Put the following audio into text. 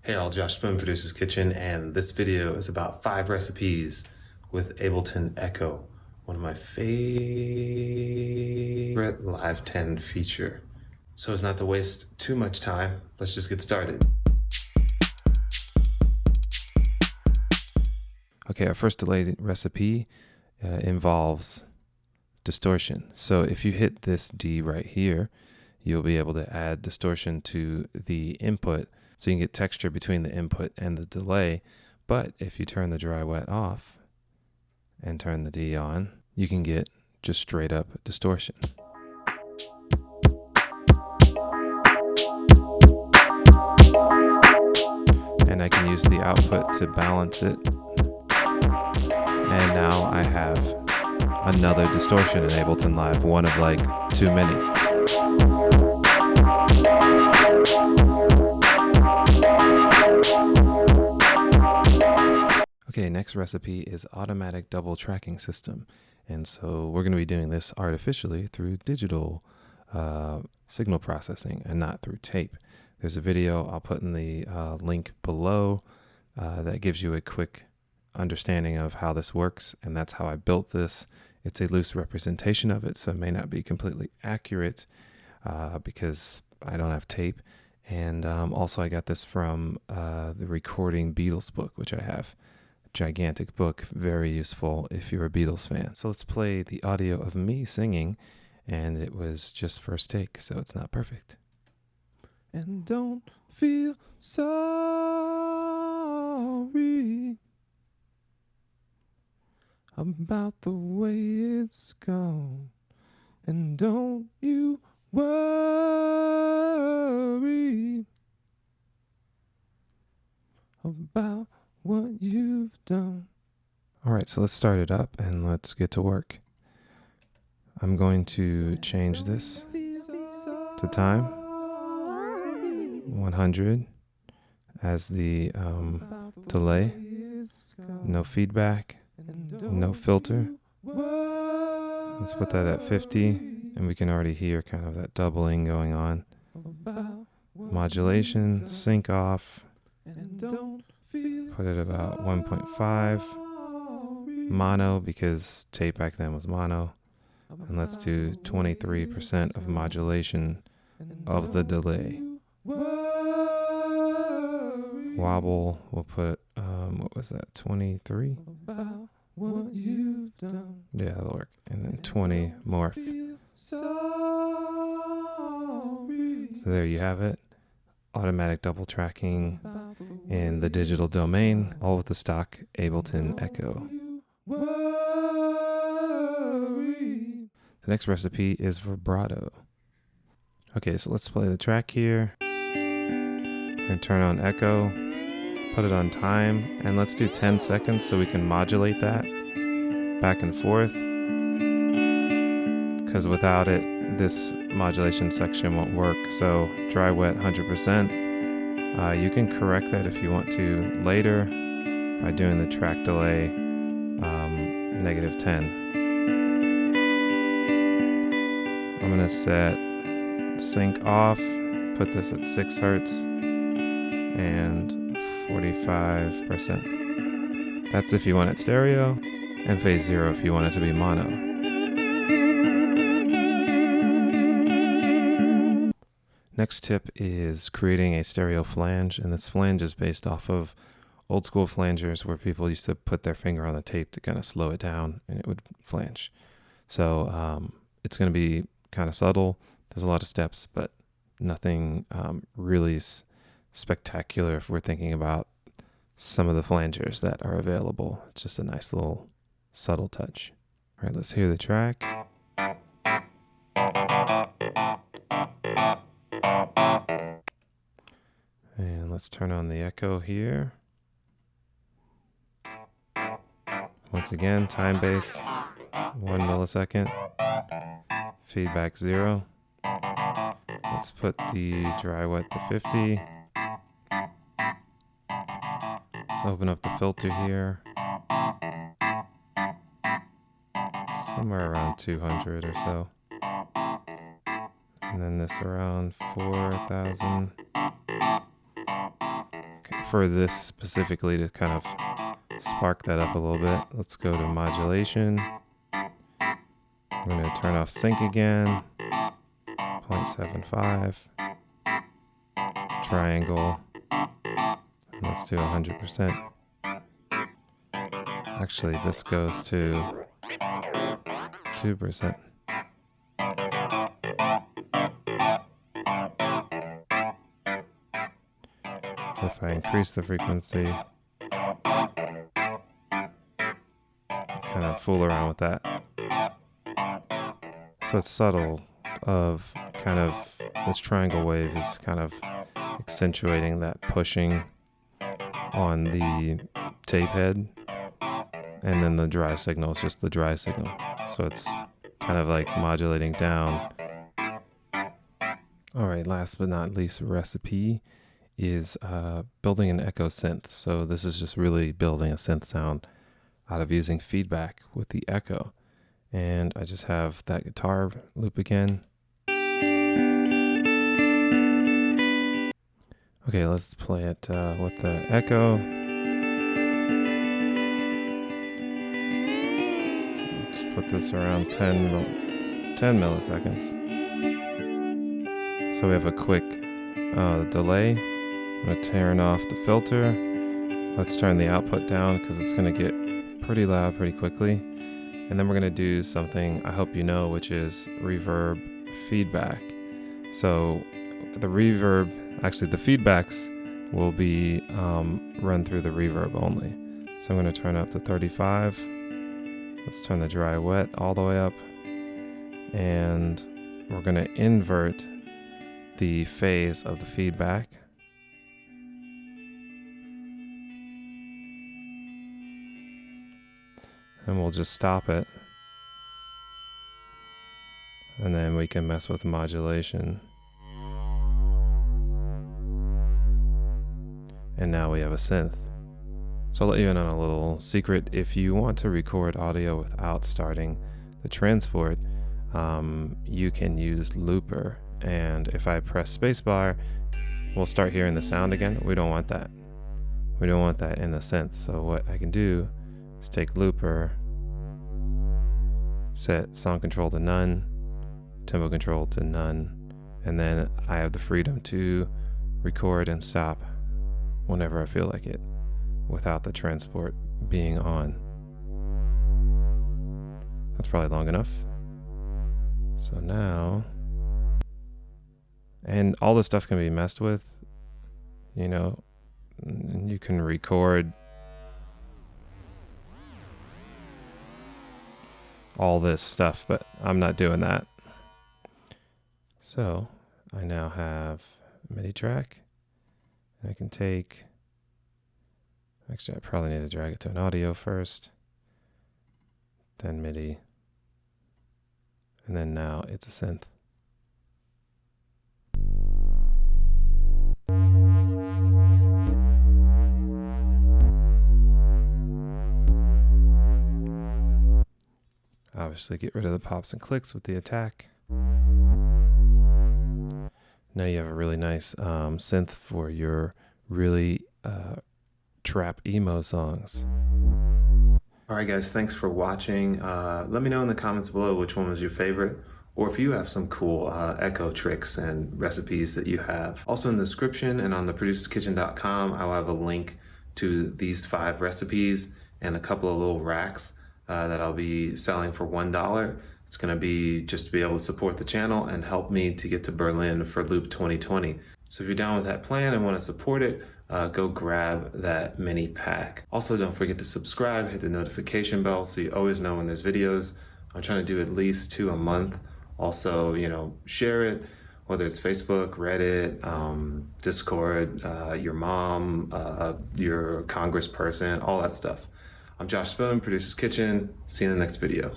Hey all, Josh Spoon Producer's Kitchen, and this video is about 5 recipes with Ableton Echo, one of my favorite Live 10 feature. So as not to waste too much time, let's just get started. Okay, our first delay recipe involves distortion. So if you hit this D right here, you'll be able to add distortion to the input so you can get texture between the input and the delay. But if you turn the dry wet off and turn the D on, you can get just straight up distortion. And I can use the output to balance it. And now I have another distortion in Ableton Live, one of like too many. Okay, next recipe is automatic double tracking system. And so we're going to be doing this artificially through digital signal processing and not through tape. There's a video I'll put in the link below that gives you a quick understanding of how this works, and that's how I built this. It's a loose representation of it, so it may not be completely accurate because I don't have tape. And also I got this from the Recording Beatles book, which I have. Gigantic book, very useful if you're a Beatles fan. So let's play the audio of me singing, and it was just first take, so it's not perfect. And don't feel sorry about the way it's gone, and don't you worry about what you've done. All right, so let's start it up and let's get to work. I'm going to change this to time 100 as the delay, no feedback, no filter. Let's put that at 50, and we can already hear kind of that doubling going on. Modulation, sync off, put it about 1.5. Mono, because tape back then was mono. And let's do 23% of modulation of the delay. Wobble, we'll put, what was that, 23? Yeah, that'll work. And then 20 morph. So there you have it. Automatic double tracking in the digital domain, all with the stock Ableton Echo. The next recipe is Vibrato. Okay, so let's play the track here. We're gonna turn on Echo, put it on time, and let's do 10 seconds so we can modulate that back and forth. Because without it, this modulation section won't work. So dry wet 100%. You can correct that if you want to later by doing the track delay -10. I'm gonna set sync off, put this at 6 Hertz and 45%. That's if you want it stereo, and phase 0 if you want it to be mono. Next tip is creating a stereo flange, and this flange is based off of old school flangers where people used to put their finger on the tape to kind of slow it down and it would flange. So it's going to be kind of subtle. There's a lot of steps, but nothing really spectacular if we're thinking about some of the flangers that are available. It's just a nice little subtle touch. All right, let's hear the track. And let's turn on the echo here. Once again, time base, 1 millisecond. Feedback 0. Let's put the dry wet to 50. Let's open up the filter here. Somewhere around 200 or so. And then this around 4,000. prefer this specifically to kind of spark that up a little bit. Let's go to modulation. I'm going to turn off sync again. 0.75. Triangle. And let's do 100%. Actually, this goes to 2%. So if I increase the frequency, kind of fool around with that. So it's subtle of kind of this triangle wave is kind of accentuating that pushing on the tape head. And then the dry signal is just the dry signal. So it's kind of like modulating down. All right, last but not least recipe is building an echo synth. So this is just really building a synth sound out of using feedback with the echo. And I just have that guitar loop again. Okay, let's play it with the echo. Let's put this around 10 milliseconds. So we have a quick delay. I'm going to turn off the filter. Let's turn the output down because it's going to get pretty loud pretty quickly. And then we're going to do something I hope you know, which is reverb feedback. So the reverb, actually the feedbacks will be run through the reverb only. So I'm going to turn up to 35. Let's turn the dry wet all the way up. And we're going to invert the phase of the feedback. And we'll just stop it. And then we can mess with modulation. And now we have a synth. So I'll let you in on a little secret. If you want to record audio without starting the transport, you can use looper. And if I press spacebar, we'll start hearing the sound again. We don't want that. We don't want that in the synth. So what I can do is take looper, set song control to none, tempo control to none, and then I have the freedom to record and stop whenever I feel like it without the transport being on. That's probably long enough. So now, and all this stuff can be messed with, you know, and you can record all this stuff, but I'm not doing that. So I now have a MIDI track. I can take, actually I probably need to drag it to an audio first, then MIDI, and then now it's a synth. Obviously get rid of the pops and clicks with the attack. Now you have a really nice synth for your really trap emo songs. All right guys, thanks for watching. Let me know in the comments below which one was your favorite, or if you have some cool echo tricks and recipes that you have. Also in the description and on the producerskitchen.com, I'll have a link to these 5 recipes and a couple of little racks that I'll be selling for $1. It's going to be just to be able to support the channel and help me to get to Berlin for Loop 2020. So if you're down with that plan and want to support it, go grab that mini pack. Also, don't forget to subscribe, hit the notification bell so you always know when there's videos. I'm trying to do at least 2 a month. Also, you know, share it, whether it's Facebook, Reddit, Discord, your mom, your congressperson, all that stuff. I'm Josh Spoon, Producer's Kitchen. See you in the next video.